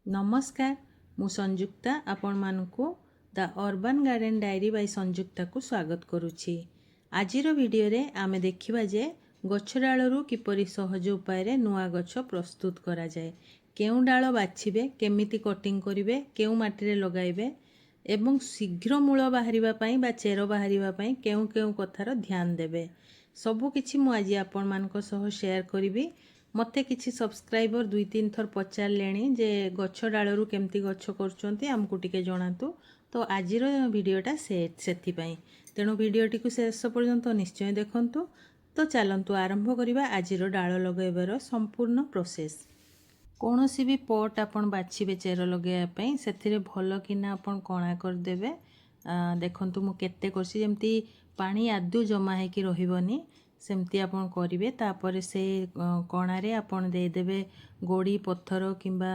नमस्कार मु संयुक्ता आपण मानकु the urban garden diary by Sanyukta को स्वागत करुछि। आजिर वीडियो रे आमे देखिबा जे गछ डालरू किपरि सहज उपाय रे नुआ गछ प्रस्तुत करा जाय, केउ डाल बाछिबे, केमिति कटिंग करिवे, केउ माटी रे लगाइबे एवं शीघ्र मूल बाहरिबा पई बा चेरो बाहरिबा पई केउ केउ कथार ध्यान देबे। सबु किछि मु आज आपण मानक सह शेयर करिवि। मते किछि सब्सक्राइबर 2-3 थर पचारलेणी जे गछ डालरू केमती गछ करचंती हमकु टिके जणातु। तो आजिर वीडियोटा सेथि पई तेणु वीडियोटी को शेष पर्यंत निश्चय देखंतु। तो चलंतु आरंभ करिबा आजिर डाल लगेबार संपूर्ण प्रोसेस। कोनोसी भी पट आपण बाछिबे चेर लगेया पई सेथिरे भलो किना आपण कणा कर देबे। देखंतु मु केते करसी जेमती पानी आदु जमा हे कि रहिबनी सेमती आपण करिवे। तापर से कणारे आपण दे देबे गोड़ी पत्थर किंबा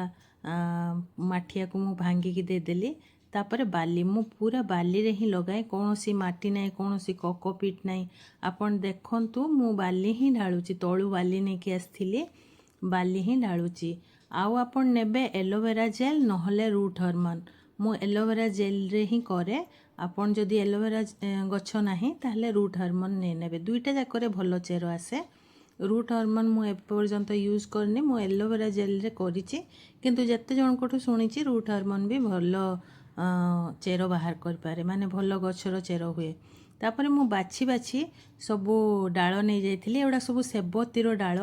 माठिया को मु भांगी की दे देली। तापर बाली मु पूरा बाली रे ही लगाए, कोनोसी माटी नाही, कोनोसी कोकोपीट नाही। आपण देखंतु मु बाली ही ढाळुची, तळु बाली नै कि आस्थिली बाली ही ढाळुची। आउ आपण नेबे एलोवेरा जेल नहले रूट हार्मोन। मु एलोवेरा जेल रे ही करे। आपण जदि एलोवेरा गछ नाही ताहले रूट हार्मोन नै नेबे, दुईटा जाकरे भलो चेरो आसे। रूट हार्मोन मु एपर्यंत यूज करनी, मु एलोवेरा जेल रे करिछि, किंतु जत्ते जण कोठु सुनिछि रूट हार्मोन भी भलो चेरो बाहर कर पारे, माने भलो गछर चेरो हुए। तापर मु बाछि बाछि सबु डाळ नै जाइथिली। एडा सबु सेबतीर डाळ,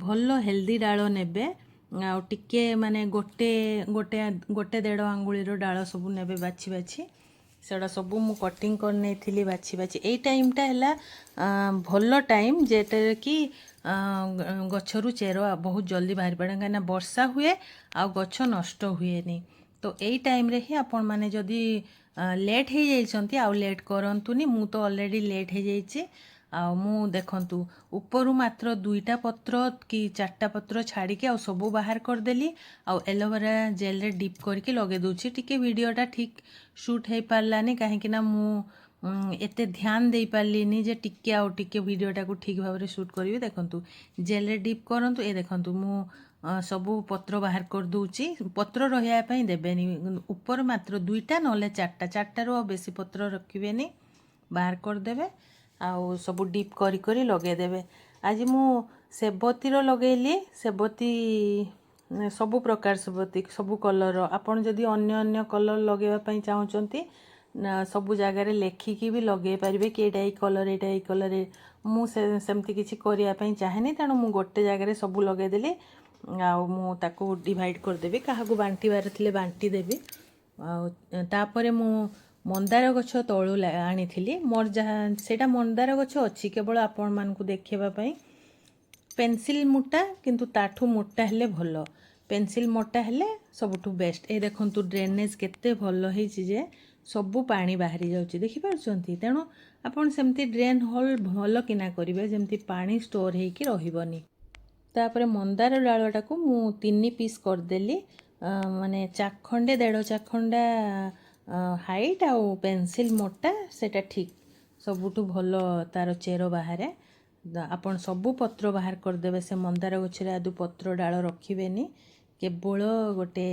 भलो हेल्दी डाळ नेबे। आ टिके माने गोटे गोटे गोटे 1.5 आंगुळीर डाळ सबु नेबे बाछि बाछि। सेडा सबु मु कटिंग कर नेथिली बाछि बाछि। एई टाइमटा हला भलो टाइम जेटर कि गछरु चेरो बहुत जल्दी बाहर पड़े, काना वर्षा हुए आ गछ नष्ट हुएनी। तो एई टाइम रे ही आपण माने जदि लेट हे जाइछंती आउ लेट करंतुनी। मु तो ऑलरेडी लेट हे जाइछि। आ मु देखंतु ऊपरु मात्र 2टा पत्र कि 4टा पत्र छाड़ी के आ सबु बाहर कर देली। आ एलोवेरा जेल रे डिप करके लगे दोछि। टिके वीडियोटा ठीक शूट हे पारलानी काहे कि ना मु एते ध्यान दे पारलीनी जे टिके आ टिके वीडियोटा को ठीक भाबरे शूट करिवे। देखंतु जेल रे डिप करंतु। ए देखंतु मु सबु पत्र बाहर कर दोछि। पत्र रहिया पई देबेनी, ऊपर मात्र 2टा नले 4टा, 4टा रो बेसी पत्र रखिबेनी, बाहर कर देबे। आउ सबु डिप करी करी लगे देबे। आज मु सेबतीर लगेली, सेबती सबु प्रकार सेबती सबु कलर। आपण जदि अन्य अन्य कलर लगेबा पई चाहउचंती सबु जगह रे लेखिकी भी लगे पारिबे कि एटा ए कलर, एटा ए कलर। मु सेमती किछि करिया पई चाहेनी, तेणु मु गोटे जगह रे सबु लगे देली। आउ मु ताको डिवाइड कर देबी, काहाकू बांटी बार थिले बांटी देबी। आउ तापरे मु मंदार गछ तळु आनिथिली। मोर जहा सेटा मंदार गछ अछि, केवल आपण मानकू देखेबा पई। पेंसिल मोटा किंतु ताठू मोटा हेले भलो, पेंसिल मोटा हेले सबुठू बेस्ट। ए देखंतु ड्रेनेज केते भलो हेछि जे सबु पानी बाहरी जाउची, देखि पारछंती। तेणु आपण सेमती ड्रेन होल भलो किना करिवे जेमती पानी स्टोर हेकी रहिबनी। तापरे मंदार डाळटा को मु 3 पीस कर देली, माने चाखंडे 1.5 चाखंडा हाइट आउ पेंसिल मोटा सेटा ठीक सबुठू भलो तार चेरो बाहरे। आपण सबु पत्र बाहर कर देबे। से मंदार गछरे आदु पत्र डाळ रखिबेनी, केवल गोटे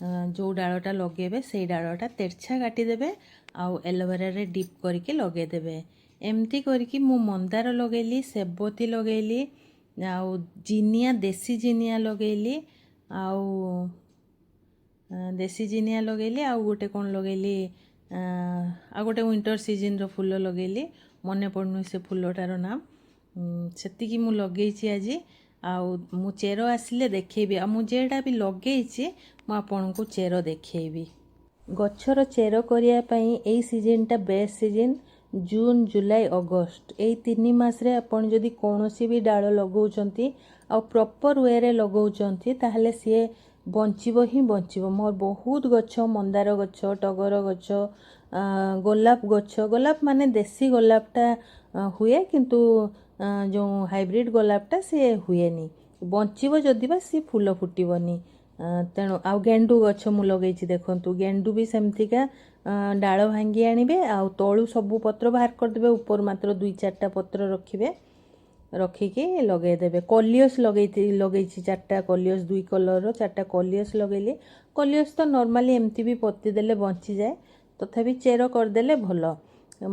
जो डाळटा लगेबे सेई डाळटा तेरछा काटी देबे आउ एलोवेरा रे डिप करके लगे देबे। एमती करके मु मंदार लगेली, सेबती लगेली, आउ जिनिया देसी जिनिया लगेली, आउ देसी जिनिया लगेली, आउ गोटे कोन लगेली, आ गोटे विंटर सीजन रो फूल लगेली, मने पड़नु से फूलटार नाम। सेति कि मु लगेइछि आजी। आउ मु चेरो आसिले देखेबी। आ मु जेडा भी लगेइछि मु आपनको चेरो देखेबी। गछर चेरो करिया पई एई सीजनटा बेस्ट सीजन। जून, जुलाई, अगस्त एई 3 मास रे आपण जदि कोनोसी भी डाळ लगौचंती आ प्रॉपर वे रे लगौचंती ताहले सिए बंचिबो ही बंचिबो। मोर बहुत गछ, मंदार गछ, टगर गछ, गोलाप गछ। गोलाप माने देसी गोलापटा हुए, किंतु जो हाइब्रिड गोलापटा से हुएनी। बंचिबो जदि बा सी फूल फुटिबनी। तेणु आउ गेंडू गछ मु लगेइछि। देखंतु गेंडू भी सेमतिका डाळ भांगी आनिबे आउ तळु सबु पत्र बाहर कर देबे, ऊपर मात्र 2-4टा पत्र रखिबे। ରଖିକି ଲଗେଇଦେବେ। କଲିଅସ୍ ଲଗେଇଛି 4ଟା କଲିଅସ୍, 2 କଲର୍ର 4ଟା କଲିଅସ୍ ଲଗେଇଲି। କଲିଅସ୍ ତ ନର୍ମାଲି ଏମିତି ବି ପୋତି ଦେଲେ ବଞ୍ଚିଯାଏ, ତଥାପି ଚେର କରିଦେଲେ ଭଲ।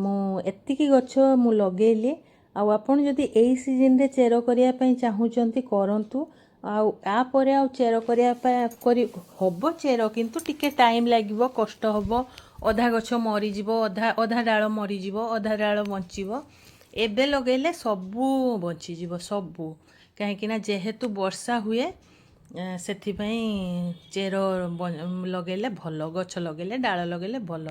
ମୁଁ ଏତିକି ଗଛ ମୁଁ ଲଗେଇଲି। ଆଉ ଆପଣ ଯଦି ଏଇ ସିଜନ୍ରେ ଚେର କରିବା ପାଇଁ ଚାହୁଁଛନ୍ତି କରନ୍ତୁ। ଆଉ ତାପରେ ଆଉ ଚେର କରିବା ପାଇଁ ହବ ଚେର, କିନ୍ତୁ ଟିକେ ଟାଇମ୍ ଲାଗିବ, କଷ୍ଟ ହବ। ଅଧା ଗଛ ମରିଯିବ, ଅଧା ଡାଳ ମରିଯିବ, ଅଧା ଡାଳ ବଞ୍ଚିବ। ଏବେ ଲଗେଇଲେ ସବୁ ବଞ୍ଚିଯିବ, ସବୁ। କାହିଁକିନା ଯେହେତୁ ବର୍ଷା ହୁଏ, ସେଥିପାଇଁ ଚେର ଲଗେଇଲେ ଭଲ, ଗଛ ଲଗେଇଲେ, ଡାଳ ଲଗେଇଲେ ଭଲ।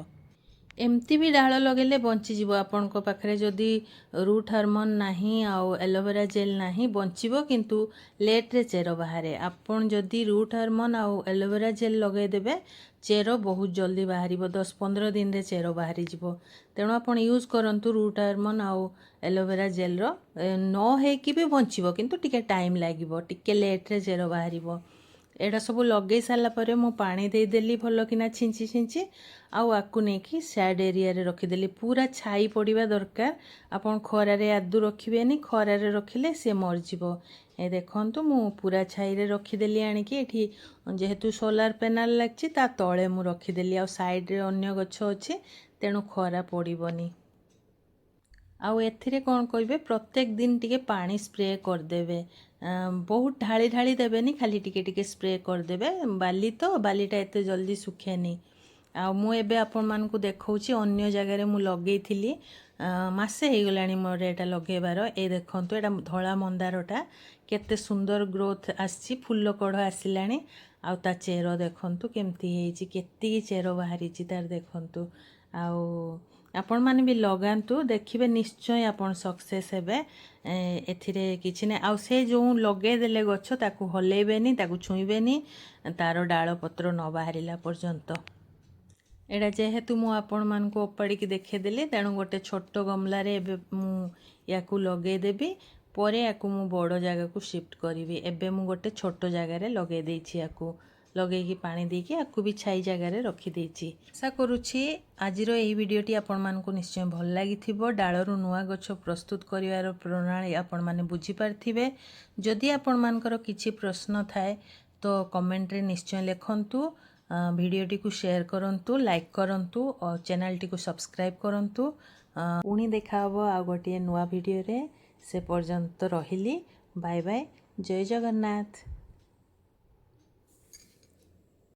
ଏମିତି ବି ଡାଳ ଲଗେଇଲେ ବଞ୍ଚିଯିବ। ଆପଣଙ୍କ ପାଖରେ ଯଦି ରୁଟ୍ ହାର୍ମୋନ୍ ନାହିଁ ଆଉ ଏଲୋଭେରା ଜେଲ୍ ନାହିଁ, ବଞ୍ଚିବ, କିନ୍ତୁ ଲେଟ୍ରେ ଚେର ବାହାରେ। ଆପଣ ଯଦି ରୁଟ୍ ହାର୍ମୋନ୍ ଆଉ ଏଲୋଭେରା ଜେଲ୍ ଲଗେଇଦେବେ, ଚେର ବହୁତ ଜଲ୍ଦି ବାହାରିବ, 10-15 ଦିନରେ ଚେର ବାହାରିଯିବ। ତେଣୁ ଆପଣ ୟୁଜ୍ କରନ୍ତୁ ରୁଟ୍ ହାର୍ମୋନ୍ ଆଉ ଏଲୋଭେରା ଜେଲ୍ର। ନ ହେଇକି ବି ବଞ୍ଚିବ, କିନ୍ତୁ ଟିକେ ଟାଇମ୍ ଲାଗିବ, ଟିକେ ଲେଟ୍ରେ ଚେର ବାହାରିବ। ଏଇଟା ସବୁ ଲଗେଇ ସାରିଲା ପରେ ମୁଁ ପାଣି ଦେଇଦେଲି ଭଲ କିନା ଛିଞ୍ଚି, ଆଉ ଆକୁ ନେଇକି ସାଇଡ଼୍ ଏରିଆରେ ରଖିଦେଲି। ପୁରା ଛାଇ ପଡ଼ିବା ଦରକାର, ଆପଣ ଖରାରେ ଆଦୌ ରଖିବେନି, ଖରାରେ ରଖିଲେ ସେ ମରିଯିବ। ଏ ଦେଖନ୍ତୁ ମୁଁ ପୁରା ଛାଇରେ ରଖିଦେଲି ଆଣିକି। ଏଠି ଯେହେତୁ ସୋଲାର ପ୍ୟାନେଲ୍ ଲାଗିଛି, ତା ତଳେ ମୁଁ ରଖିଦେଲି। ଆଉ ସାଇଡ଼୍ରେ ଅନ୍ୟ ଗଛ ଅଛି, ତେଣୁ ଖରା ପଡ଼ିବନି। ଆଉ ଏଥିରେ କ'ଣ କରିବେ, ପ୍ରତ୍ୟେକ ଦିନ ଟିକେ ପାଣି ସ୍ପ୍ରେ କରିଦେବେ। ବହୁତ ଢାଳି ଦେବେନି, ଖାଲି ଟିକେ ଟିକେ ସ୍ପ୍ରେ କରିଦେବେ। ବାଲି ତ, ବାଲିଟା ଏତେ ଜଲ୍ଦି ଶୁଖେନି। ଆଉ ମୁଁ ଏବେ ଆପଣମାନଙ୍କୁ ଦେଖାଉଛି, ଅନ୍ୟ ଜାଗାରେ ମୁଁ ଲଗେଇଥିଲି, ମାସେ ହେଇଗଲାଣି ମୋର ଏଇଟା ଲଗେଇବାର। ଏ ଦେଖନ୍ତୁ, ଏଇଟା ଧଳା ମନ୍ଦାରଟା କେତେ ସୁନ୍ଦର ଗ୍ରୋଥ୍ ଆସିଛି, ଫୁଲ କଢ଼ ଆସିଲାଣି। ଆଉ ତା ଚେର ଦେଖନ୍ତୁ କେମିତି ହେଇଛି, କେତିକି ଚେର ବାହାରିଛି ତାର ଦେଖନ୍ତୁ। ଆଉ ଆପଣମାନେ ବି ଲଗାନ୍ତୁ, ଦେଖିବେ ନିଶ୍ଚୟ ଆପଣ ସକ୍ସେସ୍ ହେବେ। ଏଥିରେ କିଛି ନାହିଁ। ଆଉ ସେ ଯେଉଁ ଲଗେଇଦେଲେ ଗଛ, ତାକୁ ହଲେଇବେନି, ତାକୁ ଛୁଇଁବେନି, ତାର ଡାଳ ପତ୍ର ନ ବାହାରିଲା ପର୍ଯ୍ୟନ୍ତ। ଏଇଟା ଯେହେତୁ ମୁଁ ଆପଣମାନଙ୍କୁ ଓପାଡ଼ିକି ଦେଖେଇଦେଲି, ତେଣୁ ଗୋଟେ ଛୋଟ ଗମଲାରେ ଏବେ ମୁଁ ୟାକୁ ଲଗେଇଦେବି। ପରେ ୟାକୁ ମୁଁ ବଡ଼ ଜାଗାକୁ ସିଫ୍ଟ କରିବି। ଏବେ ମୁଁ ଗୋଟେ ଛୋଟ ଜାଗାରେ ଲଗେଇ ଦେଇଛି, ୟାକୁ ଲଗେଇକି ପାଣି ଦେଇକି ୟାକୁ ବି ଛାଇ ଜାଗାରେ ରଖିଦେଇଛି। ଆଶା କରୁଛି ଆଜିର ଏହି ଭିଡ଼ିଓଟି ଆପଣମାନଙ୍କୁ ନିଶ୍ଚୟ ଭଲ ଲାଗିଥିବ। ଡାଳରୁ ନୂଆ ଗଛ ପ୍ରସ୍ତୁତ କରିବାର ପ୍ରଣାଳୀ ଆପଣମାନେ ବୁଝିପାରିଥିବେ। ଯଦି ଆପଣମାନଙ୍କର କିଛି ପ୍ରଶ୍ନ ଥାଏ ତ କମେଣ୍ଟରେ ନିଶ୍ଚୟ ଲେଖନ୍ତୁ। ଭିଡ଼ିଓଟିକୁ ସେୟାର କରନ୍ତୁ, ଲାଇକ୍ କରନ୍ତୁ, ଚ୍ୟାନେଲଟିକୁ ସବସ୍କ୍ରାଇବ୍ କରନ୍ତୁ। ପୁଣି ଦେଖା ହେବ ଆଉ ଗୋଟିଏ ନୂଆ ଭିଡ଼ିଓରେ। ସେ ପର୍ଯ୍ୟନ୍ତ ରହିଲି, ବାଏ ବାଏ, ଜୟ ଜଗନ୍ନାଥ।